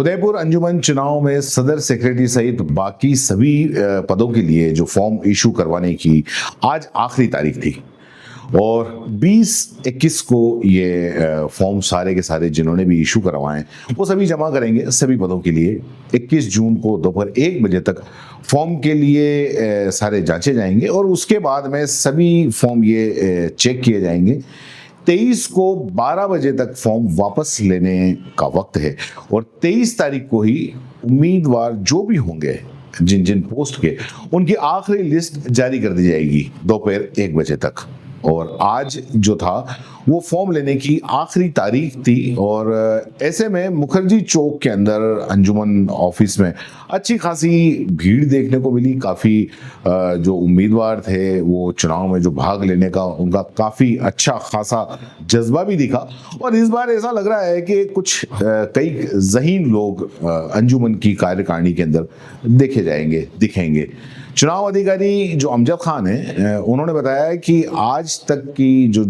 उदयपुर अंजुमन चुनाव में सदर सेक्रेटरी सहित बाकी सभी पदों के लिए जो फॉर्म इशू करवाने की आज आखिरी तारीख थी और 20-21 को ये फॉर्म सारे के सारे जिन्होंने भी इशू करवाएं वो सभी जमा करेंगे सभी पदों के लिए। 21 जून को दोपहर 1 बजे तक फॉर्म के लिए सारे जांचे जाएंगे और उसके बाद में सभी फॉर्म ये चेक किए जाएंगे। 23 को 12 बजे तक फॉर्म वापस लेने का वक्त है और 23 तारीख को ही उम्मीदवार जो भी होंगे जिन जिन पोस्ट के उनकी आखिरी लिस्ट जारी कर दी जाएगी दोपहर 1 बजे तक। और आज जो था वो फॉर्म लेने की आखिरी तारीख थी और ऐसे में मुखर्जी चौक के अंदर अंजुमन ऑफिस में अच्छी खासी भीड़ देखने को मिली। काफ़ी जो उम्मीदवार थे वो चुनाव में जो भाग लेने का उनका काफ़ी अच्छा खासा जज्बा भी दिखा और इस बार ऐसा लग रहा है कि कुछ कई ज़हीन लोग अंजुमन की कार्यकारिणी के अंदर दिखेंगे। चुनाव अधिकारी जो अमजद खान है उन्होंने बताया कि आज तक की जो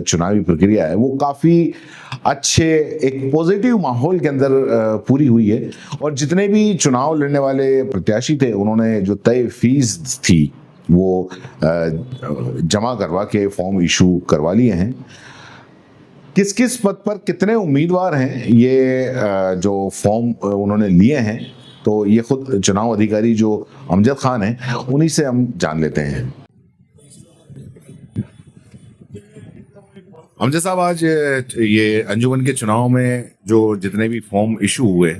चुनावी प्रक्रिया है वो काफ़ी अच्छे एक पॉजिटिव माहौल के अंदर पूरी हुई है और जितने भी चुनाव लड़ने वाले प्रत्याशी थे उन्होंने जो तय फीस थी वो जमा करवा के फॉर्म इशू करवा लिए हैं। किस किस पद पर कितने उम्मीदवार हैं ये जो फॉर्म उन्होंने लिए हैं तो ये खुद चुनाव अधिकारी जो अमजद खान हैं उन्हीं से हम जान लेते हैं। अमजद साहब, आज ये अंजुमन के चुनाव में जो जितने भी फॉर्म इशू हुए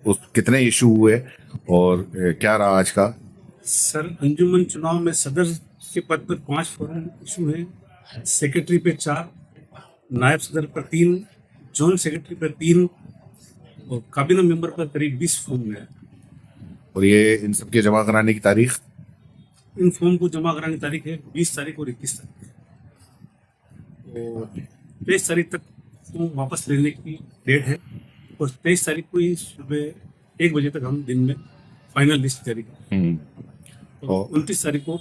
उस कितने इशू हुए और क्या रहा आज का? सर, अंजुमन चुनाव में सदर के पद पर 5 फॉर्म इशू है, सेक्रेटरी पे 4, नायब सदर पर 3, जोन सेक्रेटरी पर 3 और काबीना मेंबर पर करीब 20 फॉर्म है। और ये इन सबके जमा कराने की तारीख? इन फॉर्म को जमा कराने की तारीख है 20 तारीख और 21 तारीख और 23 तारीख तक फॉर्म वापस लेने की डेट है और 23 तारीख को ही सुबह 1 बजे तक हम दिन में फाइनल लिस्ट जारी करेंगे और 29 तारीख को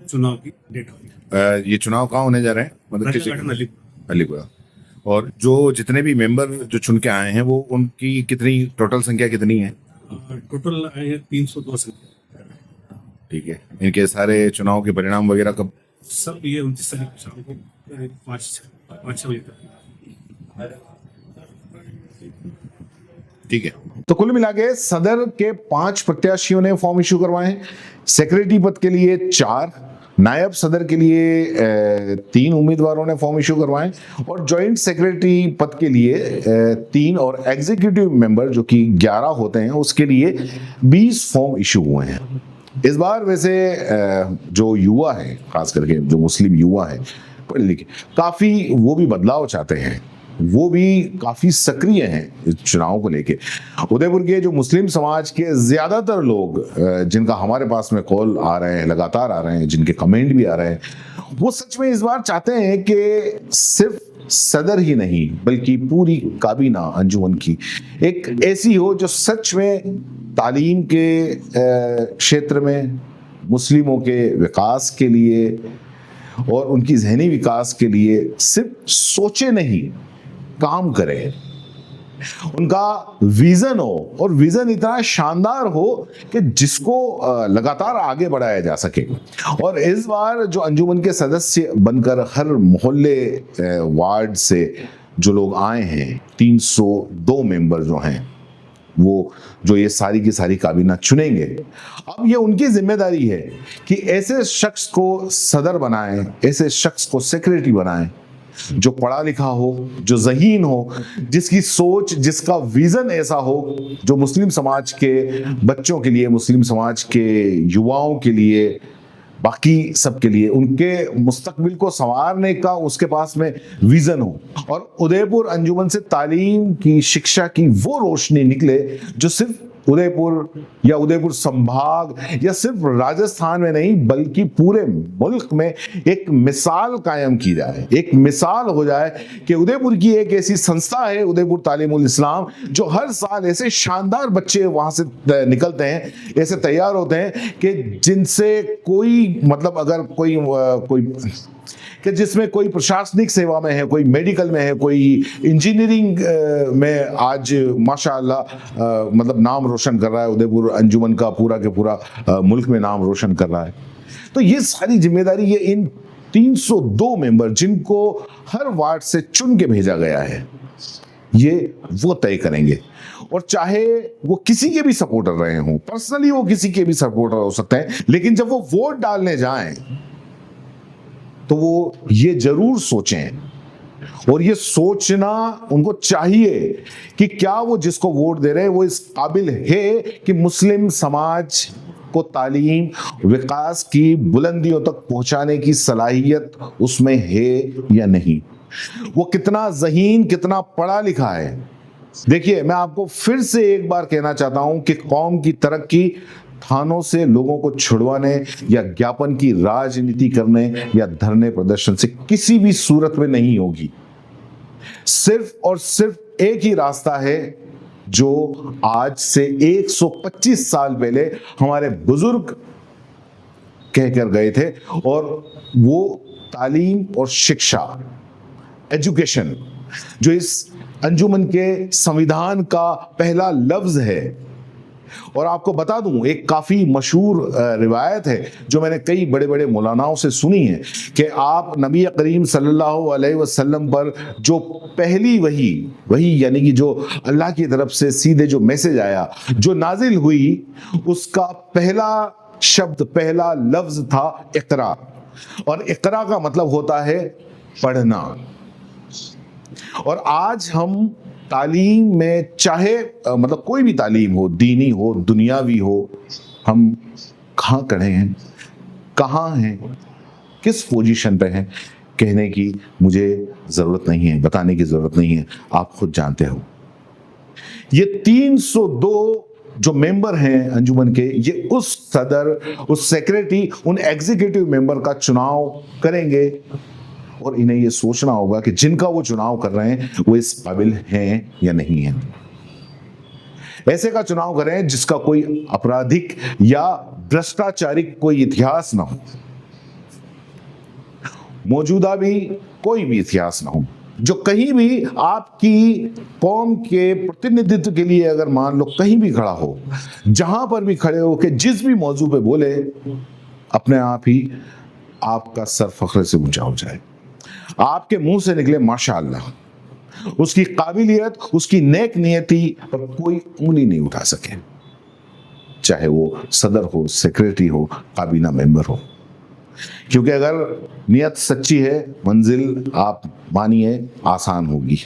चुनाव की डेट होगी। ये चुनाव कहाँ होने जा रहे हैं? मतलब अलीपुरा। और जो जितने भी मेंबर जो चुन के आए हैं वो उनकी कितनी टोटल संख्या कितनी है? टोटल आए हैं 302 संख्या। ठीक है, इनके सारे चुनाव के परिणाम वगैरह कब? सब ये 29 तारीख को शाम को 5-6 बजे तक। ठीक है, तो कुल मिला के सदर के 5 प्रत्याशियों ने फॉर्म इशू करवाए हैं। सेक्रेटरी पद के लिए 4, नायब सदर के लिए 3 उम्मीदवारों ने फॉर्म इशू करवाए और जॉइंट सेक्रेटरी पद के लिए 3 और एग्जीक्यूटिव मेंबर जो कि 11 होते हैं उसके लिए 20 फॉर्म इशू हुए हैं। इस बार वैसे जो युवा है, खास करके जो मुस्लिम युवा है पढ़े लिखे, काफ़ी वो भी बदलाव चाहते हैं, वो भी काफ़ी सक्रिय हैं इस चुनाव को लेके। उदयपुर के जो मुस्लिम समाज के ज़्यादातर लोग जिनका हमारे पास में कॉल आ रहे हैं, लगातार आ रहे हैं, जिनके कमेंट भी आ रहे हैं, वो सच में इस बार चाहते हैं कि सिर्फ सदर ही नहीं बल्कि पूरी काबीना अंजुमन की एक ऐसी हो जो सच में तालीम के क्षेत्र में मुस्लिमों के विकास के लिए और उनकी जहनी विकास के लिए सिर्फ सोचे नहीं, काम करे। उनका विजन हो और विजन इतना शानदार हो कि जिसको लगातार आगे बढ़ाया जा सके। और इस बार जो अंजुमन के सदस्य बनकर हर मोहल्ले वार्ड से जो लोग आए हैं, 302 मेंबर जो हैं वो जो ये सारी की सारी काबीना चुनेंगे, अब ये उनकी जिम्मेदारी है कि ऐसे शख्स को सदर बनाएं, ऐसे शख्स को सेक्रेटरी बनाएं जो पढ़ा लिखा हो, जो ज़हीन हो, जिसकी सोच, जिसका विजन ऐसा हो जो मुस्लिम समाज के बच्चों के लिए, मुस्लिम समाज के युवाओं के लिए, बाकी सबके लिए उनके मुस्तकबिल को संवारने का उसके पास में विजन हो। और उदयपुर अंजुमन से तालीम की, शिक्षा की वो रोशनी निकले जो सिर्फ उदयपुर या उदयपुर संभाग या सिर्फ राजस्थान में नहीं बल्कि पूरे मुल्क में एक मिसाल कायम की जाए, एक मिसाल हो जाए कि उदयपुर की एक ऐसी संस्था है उदयपुर तालीमुल इस्लाम जो हर साल ऐसे शानदार बच्चे वहां से निकलते हैं, ऐसे तैयार होते हैं कि जिनसे कोई मतलब अगर कोई कि जिसमें कोई प्रशासनिक सेवा में है, कोई मेडिकल में है, कोई इंजीनियरिंग में आज माशाअल्लाह मतलब नाम रोशन कर रहा है, उदयपुर अंजुमन का पूरा के पूरा मुल्क में नाम रोशन कर रहा है। तो ये सारी जिम्मेदारी ये इन 302 मेंबर जिनको हर वार्ड से चुन के भेजा गया है, ये वो तय करेंगे। और चाहे वो किसी के भी सपोर्टर रहे हों, पर्सनली वो किसी के भी सपोर्टर हो सकते हैं, लेकिन जब वो वोट डालने जाएं तो वो ये जरूर सोचें और ये सोचना उनको चाहिए कि क्या वो जिसको वोट दे रहे हैं वो इस काबिल है कि मुस्लिम समाज को तालीम, विकास की बुलंदियों तक पहुंचाने की सलाहियत उसमें है या नहीं। वो कितना ज़हीन, कितना पढ़ा लिखा है। देखिए, मैं आपको फिर से एक बार कहना चाहता हूं कि कौम की तरक्की थानों से लोगों को छुड़वाने या ज्ञापन की राजनीति करने या धरने प्रदर्शन से किसी भी सूरत में नहीं होगी। सिर्फ और सिर्फ एक ही रास्ता है जो आज से 125 साल पहले हमारे बुजुर्ग कहकर गए थे, और वो तालीम और शिक्षा, एजुकेशन, जो इस अंजुमन के संविधान का पहला लफ्ज है। और आपको बता दूं, एक काफी मशहूर रिवायत है जो मैंने कई बड़े बड़े मौलानाओं से सुनी है कि आप नबी करीम सल्लल्लाहु अलैहि वसल्लम पर जो पहली वही यानी कि जो अल्लाह की तरफ से सीधे जो मैसेज आया, जो नाजिल हुई, उसका पहला शब्द, पहला लफ्ज था इकरा। और इकरा का मतलब होता है पढ़ना। और आज हम तालीम में, चाहे मतलब कोई भी तालीम हो, दीनी हो, दुनियावी हो, हम कहाँ खड़े हैं, कहाँ हैं, किस पोजीशन पे हैं, कहने की मुझे ज़रूरत नहीं है, बताने की ज़रूरत नहीं है, आप खुद जानते हो। ये 302 जो मेंबर हैं अंजुमन के, ये उस सदर, उस सेक्रेटरी, उन एग्जीक्यूटिव मेंबर का चुनाव करेंगे। और इन्हें ये सोचना होगा कि जिनका वो चुनाव कर रहे हैं वो इस काबिल हैं या नहीं हैं। ऐसे का चुनाव करें जिसका कोई आपराधिक या भ्रष्टाचारिक कोई इतिहास ना हो, मौजूदा भी कोई भी इतिहास ना हो, जो कहीं भी आपकी कौम के प्रतिनिधित्व के लिए अगर मान लो कहीं भी खड़ा हो, जहां पर भी खड़े हो के जिस भी मौजू पे बोले, अपने आप ही आपका सर फख्र से ऊंचा हो जाए, आपके मुंह से निकले माशाअल्लाह, उसकी काबिलियत, उसकी नेक नियति पर कोई उंगली नहीं उठा सके, चाहे वो सदर हो, सेक्रेटरी हो, काबीना मेंबर हो। क्योंकि अगर नियत सच्ची है, मंजिल आप मानिए आसान होगी।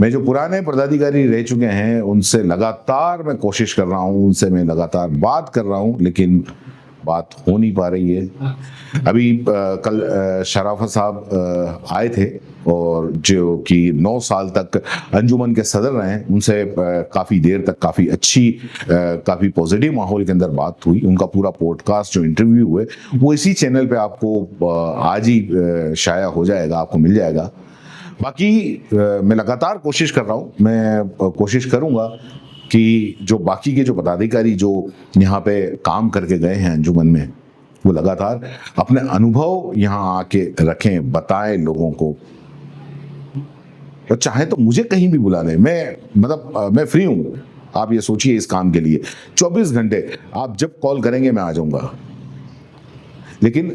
मैं जो पुराने पदाधिकारी रह चुके हैं उनसे लगातार मैं कोशिश कर रहा हूं, उनसे मैं लगातार बात कर रहा हूं, लेकिन बात हो नहीं पा रही है। अभी कल शराफत साहब आए थे और जो कि 9 साल तक अंजुमन के सदर रहे हैं, उनसे काफ़ी देर तक काफ़ी अच्छी, काफ़ी पॉजिटिव माहौल के अंदर बात हुई। उनका पूरा पॉडकास्ट जो इंटरव्यू हुए वो इसी चैनल पे आपको आज ही शाया हो जाएगा, आपको मिल जाएगा। बाकी मैं लगातार कोशिश कर रहा हूँ, मैं कोशिश करूँगा कि जो बाकी के जो पदाधिकारी जो यहाँ पे काम करके गए हैं अंजुमन में, वो लगातार अपने अनुभव यहाँ आके रखें, बताएं लोगों को। और चाहे तो मुझे कहीं भी बुला लें, मैं फ्री हूँ। आप ये सोचिए इस काम के लिए 24 घंटे आप जब कॉल करेंगे मैं आ जाऊँगा। लेकिन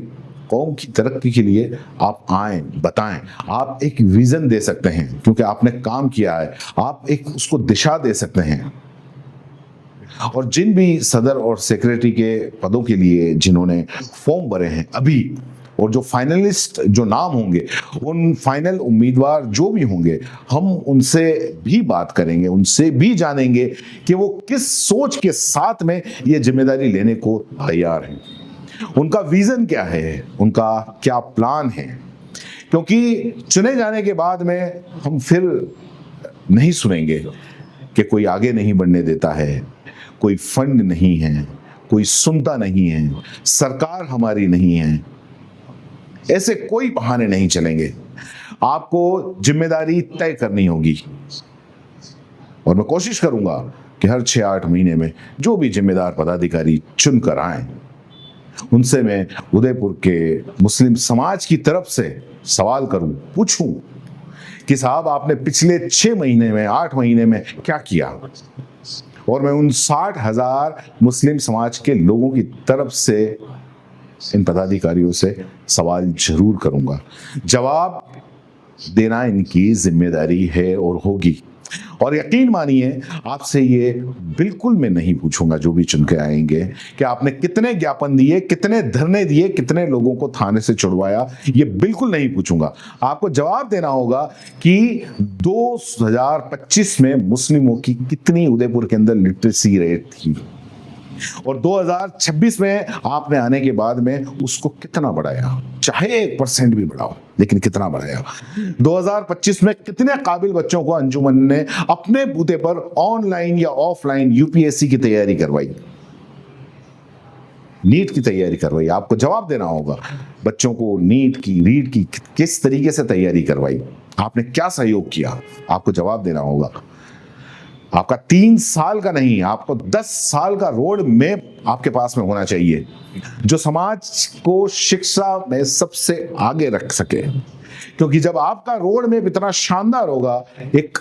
कौम की तरक्की के लिए आप आएं, बताएं, आप एक विजन दे सकते हैं क्योंकि आपने काम किया है, आप एक उसको दिशा दे सकते हैं। और जिन भी सदर और सेक्रेटरी के पदों के लिए जिन्होंने फॉर्म भरे हैं अभी, और जो फाइनलिस्ट जो नाम होंगे, उन फाइनल उम्मीदवार जो भी होंगे, हम उनसे भी बात करेंगे, उनसे भी जानेंगे कि वो किस सोच के साथ में ये जिम्मेदारी लेने को तैयार हैं, उनका विजन क्या है, उनका क्या प्लान है। क्योंकि चुने जाने के बाद में हम फिर नहीं सुनेंगे कि कोई आगे नहीं बढ़ने देता है, कोई फंड नहीं है, कोई सुनता नहीं है, सरकार हमारी नहीं है, ऐसे कोई बहाने नहीं चलेंगे। आपको जिम्मेदारी तय करनी होगी और मैं कोशिश करूंगा कि हर 6-8 महीने में जो भी जिम्मेदार पदाधिकारी चुनकर आए उनसे मैं उदयपुर के मुस्लिम समाज की तरफ से सवाल करूं, पूछूं कि साहब आपने पिछले 6 महीने में, 8 महीने में क्या किया। और मैं उन 60,000 मुस्लिम समाज के लोगों की तरफ से इन पदाधिकारियों से सवाल जरूर करूंगा। जवाब देना इनकी जिम्मेदारी है और होगी। और यकीन मानिए, आपसे ये बिल्कुल मैं नहीं पूछूंगा जो भी चुन के आएंगे कि आपने कितने ज्ञापन दिए, कितने धरने दिए, कितने लोगों को थाने से छुड़वाया। ये बिल्कुल नहीं पूछूंगा। आपको जवाब देना होगा कि 2025 में मुस्लिमों की कितनी उदयपुर के अंदर लिटरेसी रेट थी और 2026 में आपने आने के बाद में उसको कितना बढ़ाया। चाहे 1% भी बढ़ाओ, लेकिन कितना बढ़ाया। 2025 में कितने काबिल बच्चों को अंजुमन ने अपने बूते पर ऑनलाइन या ऑफलाइन यूपीएससी की तैयारी करवाई, नीट की तैयारी करवाई। आपको जवाब देना होगा। बच्चों को नीट की, रीट की किस तरीके से तैयारी करवाई, आपने क्या सहयोग किया, आपको जवाब देना होगा। आपका 3 साल का नहीं, आपको 10 साल का रोड मैप आपके पास में होना चाहिए, जो समाज को शिक्षा में सबसे आगे रख सके। क्योंकि जब आपका रोड मैप इतना शानदार होगा, एक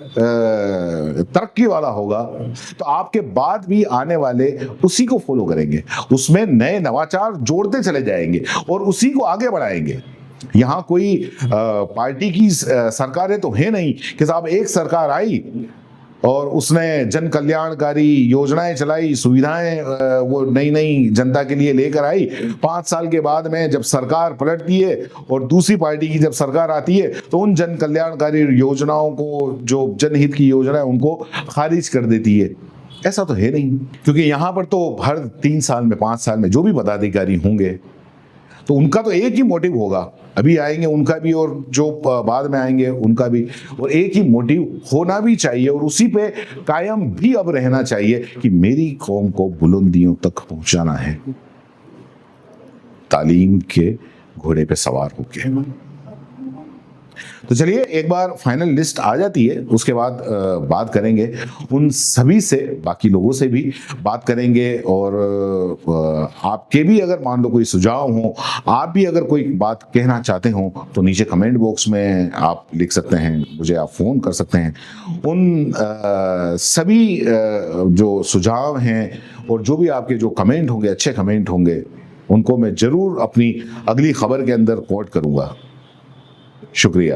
तरक्की वाला होगा, तो आपके बाद भी आने वाले उसी को फॉलो करेंगे, उसमें नए नवाचार जोड़ते चले जाएंगे और उसी को आगे बढ़ाएंगे। यहाँ कोई पार्टी की सरकारें तो है नहीं कि साहब एक सरकार आई और उसने जन कल्याणकारी योजनाएं चलाई, सुविधाएं वो नई नई जनता के लिए लेकर आई। 5 साल के बाद में जब सरकार पलटती है और दूसरी पार्टी की जब सरकार आती है, तो उन जन कल्याणकारी योजनाओं को, जो जनहित की योजना है, उनको खारिज कर देती है। ऐसा तो है नहीं, क्योंकि यहाँ पर तो हर 3 साल में, 5 साल में जो भी पदाधिकारी होंगे, तो उनका तो एक ही मोटिव होगा। अभी आएंगे उनका भी और जो बाद में आएंगे उनका भी, और एक ही मोटिव होना भी चाहिए और उसी पे कायम भी अब रहना चाहिए कि मेरी कौम को बुलंदियों तक पहुंचाना है, तालीम के घोड़े पे सवार होके। तो चलिए, एक बार फाइनल लिस्ट आ जाती है, उसके बाद बात करेंगे उन सभी से, बाकी लोगों से भी बात करेंगे। और आपके भी अगर मान लो कोई सुझाव हो, आप भी अगर कोई बात कहना चाहते हो, तो नीचे कमेंट बॉक्स में आप लिख सकते हैं, मुझे आप फ़ोन कर सकते हैं। उन सभी जो सुझाव हैं और जो भी आपके जो कमेंट होंगे, अच्छे कमेंट होंगे, उनको मैं ज़रूर अपनी अगली खबर के अंदर कोट करूँगा। शुक्रिया।